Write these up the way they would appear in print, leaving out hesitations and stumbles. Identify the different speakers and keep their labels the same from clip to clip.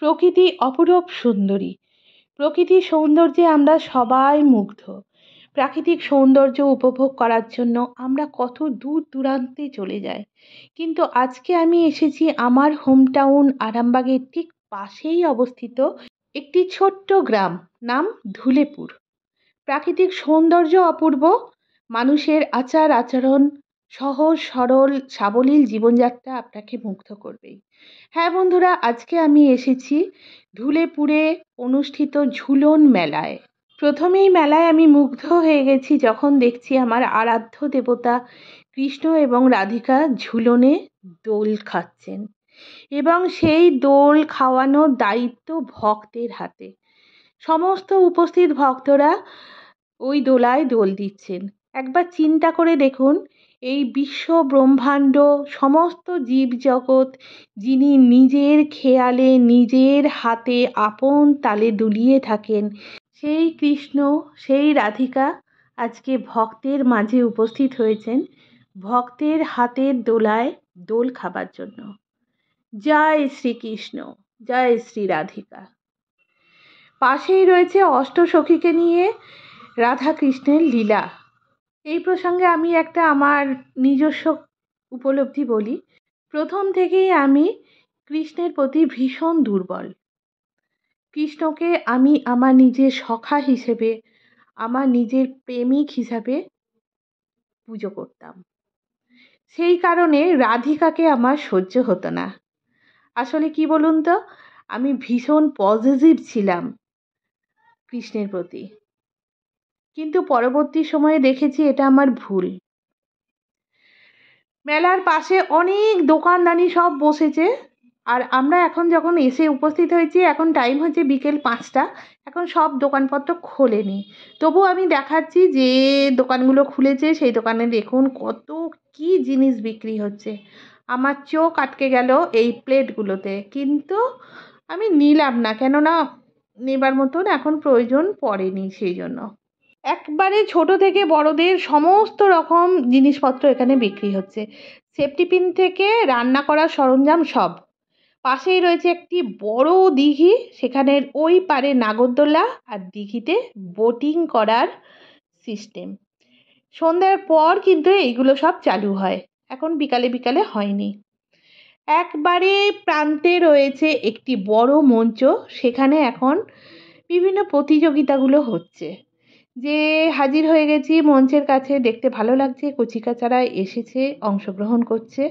Speaker 1: প্রকৃতি অপরূপ সুন্দরী। প্রকৃতির সৌন্দর্যে আমরা সবাই মুগ্ধ। প্রাকৃতিক সৌন্দর্য উপভোগ করার জন্য আমরা কত দূর দূরান্তে চলে যাই, কিন্তু আজকে আমি এসেছি আমার হোম টাউন আরামবাগের ঠিক পাশেই অবস্থিত একটি ছোট্ট গ্রাম, নাম ধুলেপুর। প্রাকৃতিক সৌন্দর্য অপূর্ব, মানুষের আচার আচরণ, সহজ সরল সাবলীল জীবনযাত্রা আপনাকে মুগ্ধ করবেই। হ্যাঁ বন্ধুরা, আজকে আমি এসেছি ধুলেপুরে অনুষ্ঠিত ঝুলন মেলায়। প্রথমেই মেলায় আমি মুগ্ধ হয়ে গেছি যখন দেখছি আমার আরাধ্য দেবতা কৃষ্ণ এবং রাধিকা ঝুলনে দোল খাচ্ছেন, এবং সেই দোল খাওয়ানোর দায়িত্ব ভক্তের হাতে। সমস্ত উপস্থিত ভক্তরা ওই দোলায় দোল দিচ্ছেন। একবার চিন্তা করে দেখুন, এই বিশ্ব ব্রহ্মাণ্ড সমস্ত জীবজগৎ যিনি নিজের খেয়ালে নিজের হাতে আপন তালে দুলিয়ে থাকেন, সেই কৃষ্ণ সেই রাধিকা আজকে ভক্তের মাঝে উপস্থিত হয়েছেন ভক্তের হাতের দোলায় দোল খাবার জন্য। জয় শ্রীকৃষ্ণ, জয় শ্রী রাধিকা। পাশেই রয়েছে অষ্টসখীকে নিয়ে রাধা কৃষ্ণের লীলা। এই প্রসঙ্গে আমি একটা আমার নিজস্ব উপলব্ধি বলি। প্রথম থেকেই আমি কৃষ্ণের প্রতি ভীষণ দুর্বল। কৃষ্ণকে আমি আমার নিজের সখা হিসেবে, আমার নিজের প্রেমিক হিসাবে পুজো করতাম। সেই কারণে রাধিকাকে আমার সহ্য হতো না। আসলে কি বলুন তো, আমি ভীষণ পজিটিভ ছিলাম কৃষ্ণের প্রতি, কিন্তু পরবর্তী সময়ে দেখেছি এটা আমার ভুল। মেলার পাশে অনেক দোকানদানি সব বসেছে, আর আমরা এখন যখন এসে উপস্থিত হয়েছি, এখন টাইম হচ্ছে বিকেল 5টা, এখন সব দোকানপত্র খোলেনি। তবু আমি দেখাচ্ছি যে দোকানগুলো খুলেছে সেই দোকানে দেখুন কত কি জিনিস বিক্রি হচ্ছে। আমার চোখ আটকে গেল এই প্লেটগুলোতে, কিন্তু আমি নিলাম না, কেননা নেবার মতন এখন প্রয়োজন পড়েনি সেই জন্য। একবারে ছোট থেকে বড়দের সমস্ত রকম জিনিসপত্র এখানে বিক্রি হচ্ছে, সেফটি পিন থেকে রান্না করার সরঞ্জাম সব। পাশেই রয়েছে একটি বড় দিঘি, সেখানের ওই পারে নাগরদোলা আর দিঘিতে বোটিং করার সিস্টেম। সন্ধ্যার পর কিন্তু এইগুলো সব চালু হয়, এখন বিকালে বিকালে হয়নি। একবারে প্রান্তে রয়েছে একটি বড় মঞ্চ, সেখানে এখন বিভিন্ন প্রতিযোগিতাগুলো হচ্ছে। যে হাজির হয়ে গেছি মঞ্চের কাছে, দেখতে ভালো লাগছে, কচিকাচারা এসেছে, অংশগ্রহণ করছে।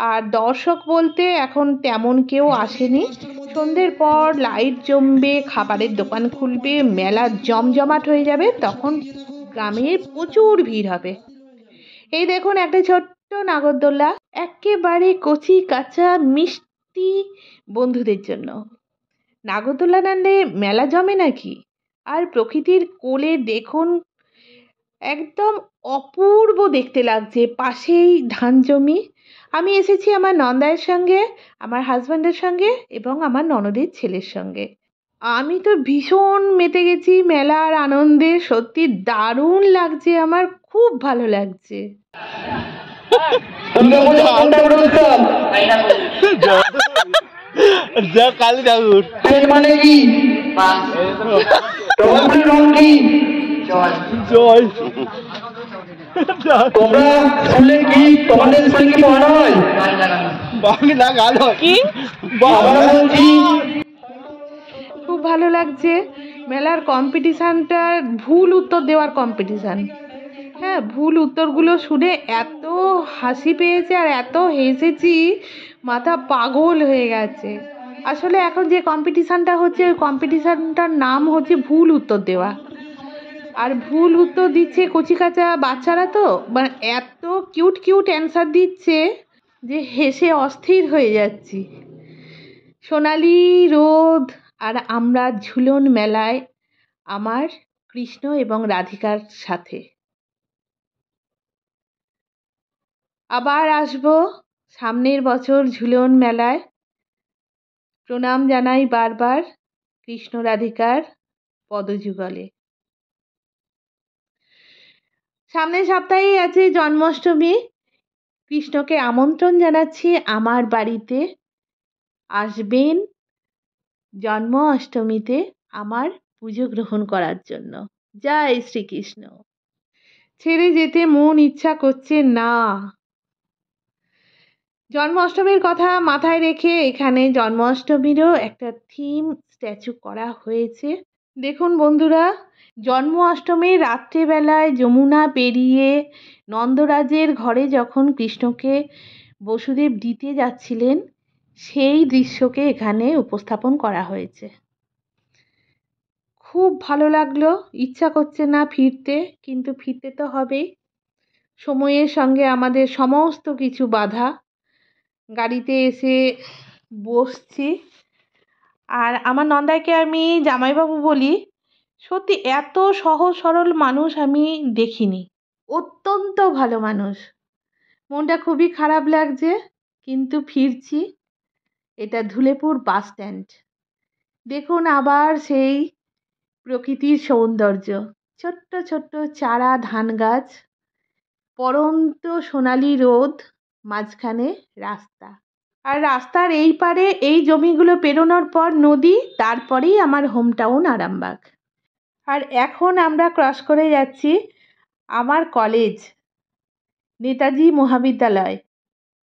Speaker 1: আর দর্শক বলতে এখন তেমন কেউ আসেনি। সন্ধ্যের পর লাইট জমবে, খাবারের দোকান খুলবে, মেলা জমজমাট হয়ে যাবে, তখন গ্রামে প্রচুর ভিড় হবে। এই দেখুন একটা ছোট্ট নাগরদোলা, একেবারে কচি কাঁচা মিষ্টি বন্ধুদের জন্য। নাগরদোলা নামলে মেলা জমে নাকি? আর প্রকৃতির কোলে দেখুন একদম অপূর্ব দেখতে লাগছে, পাশেই ধান জমি। আমি এসেছি আমার নন্দায়ের সঙ্গে, আমার হাজব্যান্ডের সঙ্গে এবং আমার ননদের ছেলের সঙ্গে। আমি তো ভীষণ মেতে গেছি মেলার আনন্দে, সত্যি দারুণ লাগছে, আমার খুব ভালো লাগছে।
Speaker 2: কালী ঠাকুর
Speaker 3: মানে কি জয়, তোমরা শুনলে কি তোমাদের স্কুলে কি পড়ানো হয়?
Speaker 2: বাংলা গান হয় কি?
Speaker 1: খুব ভালো লাগছে মেলার কম্পিটিশানটা, ভুল উত্তর দেওয়ার কম্পিটিশান। হ্যাঁ, ভুল উত্তরগুলো শুনে এত হাসি পেয়েছে আর এত হেসেছি, মাথা পাগল হয়ে গেছে। আসলে এখন যে কম্পিটিশানটা হচ্ছে, ওই কম্পিটিশানটার নাম হচ্ছে ভুল উত্তর দেওয়া। আর ভুল উত্তর দিচ্ছে কচিকাচা বাচ্চারা, তো মানে এত কিউট কিউট অ্যান্সার দিচ্ছে যে হেসে অস্থির হয়ে যাচ্ছি। সোনালি রোদ আর আমরা ঝুলন মেলায় আমার কৃষ্ণ এবং রাধিকার সাথে। আবার আসবো সামনের বছর ঝুলন মেলায়। প্রণাম জানাই বারবার কৃষ্ণ রাধিকার পদযুগলে। সামনের সপ্তাহেই আছে জন্মাষ্টমী। কৃষ্ণকে আমন্ত্রণ জানাচ্ছি আমার বাড়িতে আসবেন, জন্ম অষ্টমীতে আমার পুজো গ্রহণ করার জন্য। জয় শ্রীকৃষ্ণ। ছেড়ে যেতে মন ইচ্ছা করছে না। জন্মাষ্টমীর কথা মাথায় রেখে এখানে জন্মাষ্টমীরও একটা থিম স্ট্যাচু করা হয়েছে। দেখুন বন্ধুরা, জন্মাষ্টমীর রাত্রেবেলায় যমুনা পেরিয়ে নন্দরাজের ঘরে যখন কৃষ্ণকে বসুদেব দিতে যাচ্ছিলেন, সেই দৃশ্যকে এখানে উপস্থাপন করা হয়েছে। খুব ভালো লাগলো। ইচ্ছা করছে না ফিরতে, কিন্তু ফিরতে তো হবেই। সময়ের সঙ্গে আমাদের সমস্ত কিছু বাধা। গাড়িতে এসে বসছি, আর আমার নন্দাইকে আমি জামাইবাবু বলি। সত্যি এত সহজ সরল মানুষ আমি দেখিনি। অত্যন্ত ভালো মানুষ। মনটা খুবই খারাপ লাগছে, কিন্তু ফিরছি। এটা ধুলেপুর বাস স্ট্যান্ড। দেখুন আবার সেই প্রকৃতির সৌন্দর্য, ছোট্ট ছোট্ট চারা ধান গাছ, পরন্ত সোনালি রোদ, মাঝখানে রাস্তা, আর রাস্তার এই পারে এই জমিগুলো পেরোনোর পর নদী, তারপরেই আমার হোম টাউন আরামবাগ। আর এখন আমরা ক্রস করে যাচ্ছি আমার কলেজ, নেতাজি মহাবিদ্যালয়,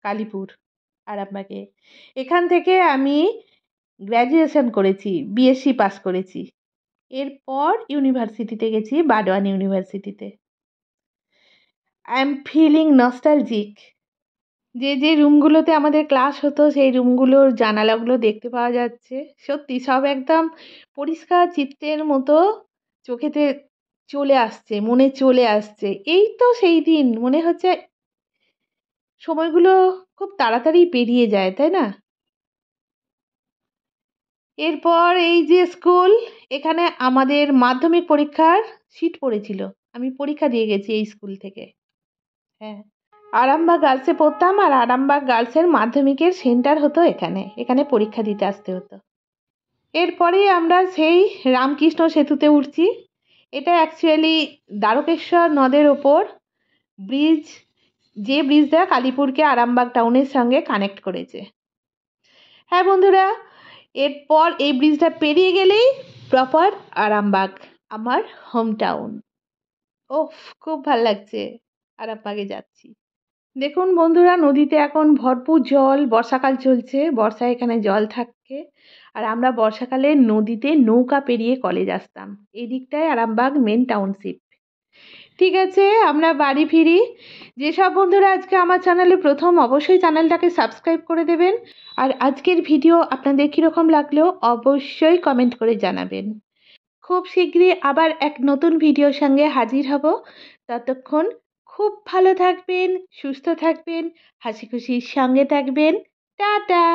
Speaker 1: কালীপুর, আরামবাগে। এখান থেকে আমি গ্র্যাজুয়েশন করেছি, বিএসসি পাস করেছি। এরপর ইউনিভার্সিটিতে গেছি, বাডওয়ান ইউনিভার্সিটিতে। I am feeling nostalgic. যে যে রুমগুলোতে আমাদের ক্লাস হতো, সেই রুমগুলোর জানালাগুলো দেখতে পাওয়া যাচ্ছে। সত্যি সব একদম পরিষ্কার চিত্রের মতো চোখেতে চলে আসছে, মনে চলে আসছে। এই তো সেই দিন, মনে হচ্ছে সময়গুলো খুব তাড়াতাড়ি পেরিয়ে যায়, তাই না? এরপর এই যে স্কুল, এখানে আমাদের মাধ্যমিক পরীক্ষার সিট পড়েছিল। আমি পরীক্ষা দিয়ে গেছি এই স্কুল থেকে। হ্যাঁ, আরামবাগ গার্লসে পড়তাম, আর আরামবাগ গার্লসের মাধ্যমিকের সেন্টার হতো এখানে। এখানে পরীক্ষা দিতে আসতে হতো। এরপরে আমরা সেই রামকৃষ্ণ সেতুতে উঠছি। এটা অ্যাকচুয়ালি দ্বারকেশ্বর নদের ওপর ব্রিজ, যে ব্রিজটা কালীপুরকে আরামবাগ টাউনের সঙ্গে কানেক্ট করেছে। হ্যাঁ বন্ধুরা, এরপর এই ব্রিজটা পেরিয়ে গেলেই প্রপার আরামবাগ, আমার হোম টাউন। ওফ, খুব ভাল লাগছে, আরামবাগে যাচ্ছি। দেখুন বন্ধুরা, নদীতে এখন ভরপুর জল, বর্ষাকাল চলছে, বর্ষায় এখানে জল থাকে। আর আমরা বর্ষাকালে নদীতে নৌকা পেরিয়ে কলেজ আসতাম। এই দিকটায় আরামবাগ মেন টাউনশিপ। ঠিক আছে, আমরা বাড়ি ফিরি। যেসব বন্ধুরা আজকে আমার চ্যানেলে প্রথম, অবশ্যই চ্যানেলটাকে সাবস্ক্রাইব করে দেবেন। আর আজকের ভিডিও আপনাদের কীরকম লাগলো অবশ্যই কমেন্ট করে জানাবেন। খুব শীঘ্রই আবার এক নতুন ভিডিওর সঙ্গে হাজির হব। ততক্ষণ খুব ভালো থাকবেন, সুস্থ থাকবেন, হাসি খুশির সঙ্গে থাকবেন। টাটা।